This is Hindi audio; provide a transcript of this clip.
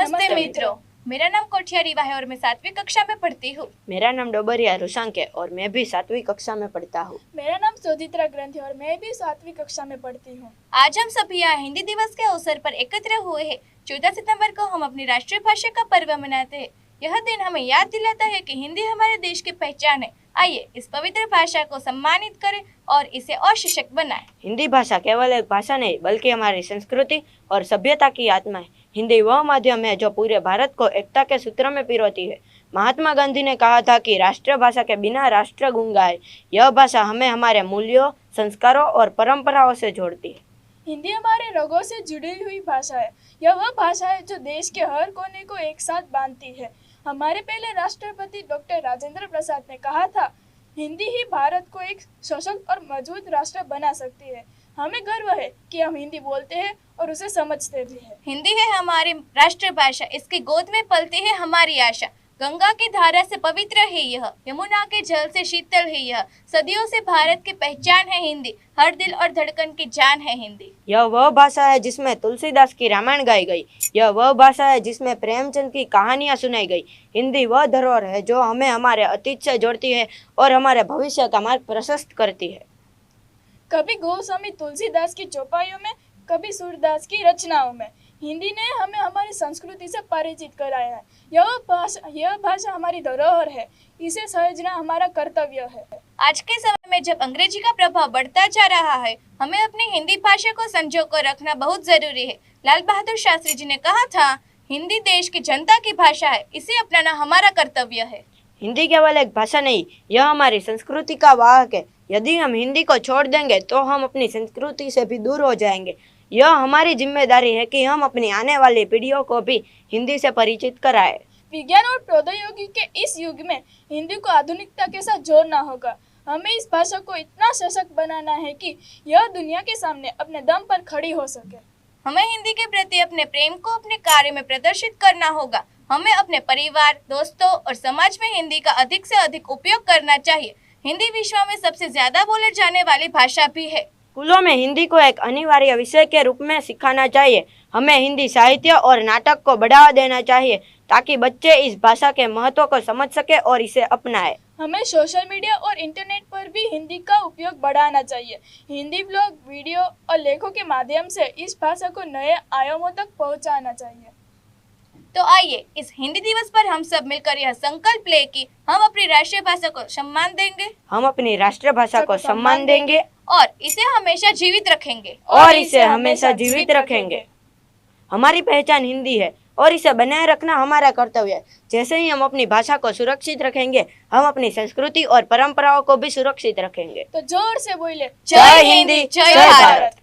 नमस्ते मित्रों, मेरा नाम कोठिया रीवा है और मैं 7वीं कक्षा में पढ़ती हूँ। मेरा नाम डोबरिया रुशांक है और मैं भी 7वीं कक्षा में पढ़ता हूँ। मेरा नाम सोजित्रा ग्रंथ है और मैं भी 7वीं कक्षा में पढ़ती हूँ। आज हम सभी यहाँ हिंदी दिवस के अवसर पर एकत्र हुए हैं। 14 सितंबर को हम अपनी राष्ट्रीय भाषा का पर्व मनाते हैं। यह दिन हमें याद दिलाता है कि हिंदी हमारे देश की पहचान है। आइए इस पवित्र भाषा को सम्मानित करें और इसे और सशक्त बनाएं। हिंदी भाषा केवल एक भाषा नहीं बल्कि हमारी संस्कृति और सभ्यता की आत्मा है। हिंदी वह माध्यम है जो पूरे भारत को एकता के सूत्र में पिरोती है। महात्मा गांधी ने कहा था कि राष्ट्रभाषा के बिना राष्ट्र गूंगा है। यह भाषा हमें हमारे मूल्यों, संस्कारों और परंपराओं से जोड़ती है। हिंदी हमारे रगों से जुड़ी हुई भाषा है। यह वह भाषा है जो देश के हर कोने को एक साथ बांधती है। हमारे पहले राष्ट्रपति डॉक्टर राजेंद्र प्रसाद ने कहा था, हिंदी ही भारत को एक सशक्त और मजबूत राष्ट्र बना सकती है। हमें गर्व है कि हम हिंदी बोलते हैं और उसे समझते भी हैं। हिंदी है हमारी राष्ट्रभाषा, इसकी गोद में पलती है हमारी आशा। गंगा की धारा से पवित्र है यह, यमुना के जल से शीतल है यह। सदियों से भारत की पहचान है हिंदी, हर दिल और धड़कन की जान है हिंदी। यह वह भाषा है जिसमें तुलसीदास की रामायण गाई गई। यह वह भाषा है जिसमें प्रेमचंद की कहानियां सुनाई गई। हिंदी वह धरोहर है जो हमें हमारे अतीत से जोड़ती है और हमारे भविष्य का मार्ग प्रशस्त करती है। कभी गोस्वामी तुलसीदास की चौपाइयों में, कभी सूरदास की रचनाओं में हिंदी ने हमें हमारी संस्कृति से परिचित कराया है। यह भाषा हमारी धरोहर है। इसे सहेजना हमारा कर्तव्य है। आज के समय में जब अंग्रेजी का प्रभाव बढ़ता जा रहा है, हमें अपनी हिंदी भाषा को संजो कर रखना बहुत जरूरी है। लाल बहादुर शास्त्री जी ने कहा था, हिंदी देश की जनता की भाषा है, इसे अपनाना हमारा कर्तव्य है। हिंदी केवल एक भाषा नहीं, यह हमारी संस्कृति का वाहक है। यदि हम हिंदी को छोड़ देंगे तो हम अपनी संस्कृति से भी दूर हो जाएंगे। यह हमारी जिम्मेदारी है कि हम अपनी आने वाली पीढ़ियों को भी हिंदी से परिचित कराएं। विज्ञान और प्रौद्योगिकी के इस युग में हिंदी को आधुनिकता के साथ जोड़ना होगा। हमें इस भाषा को इतना सशक्त बनाना है कि यह दुनिया के सामने अपने दम पर खड़ी हो सके। हमें हिंदी के प्रति अपने प्रेम को अपने कार्य में प्रदर्शित करना होगा। हमें अपने परिवार, दोस्तों और समाज में हिंदी का अधिक से अधिक उपयोग करना चाहिए। हिंदी विश्व में सबसे ज्यादा बोले जाने वाली भाषा भी है। स्कूलों में हिंदी को एक अनिवार्य विषय के रूप में सिखाना चाहिए। हमें हिंदी साहित्य और नाटक को बढ़ावा देना चाहिए ताकि बच्चे इस भाषा के महत्व को समझ सके और इसे अपनाएं। हमें सोशल मीडिया और इंटरनेट पर भी हिंदी का उपयोग बढ़ाना चाहिए। हिंदी ब्लॉग, वीडियो और लेखों के माध्यम से इस भाषा को नए आयामों तक पहुंचाना चाहिए। तो आइए इस हिंदी दिवस पर हम सब मिलकर यह संकल्प लें कि हम अपनी राष्ट्रीय भाषा को सम्मान देंगे, हम अपनी राष्ट्रभाषा को सम्मान देंगे और इसे हमेशा जीवित रखेंगे। हमारी पहचान हिंदी है और इसे बनाए रखना हमारा कर्तव्य है। जैसे ही हम अपनी भाषा को सुरक्षित रखेंगे, हम अपनी संस्कृति और परंपराओं को भी सुरक्षित रखेंगे। तो जोर से बोले, जय हिंद, जय भारत।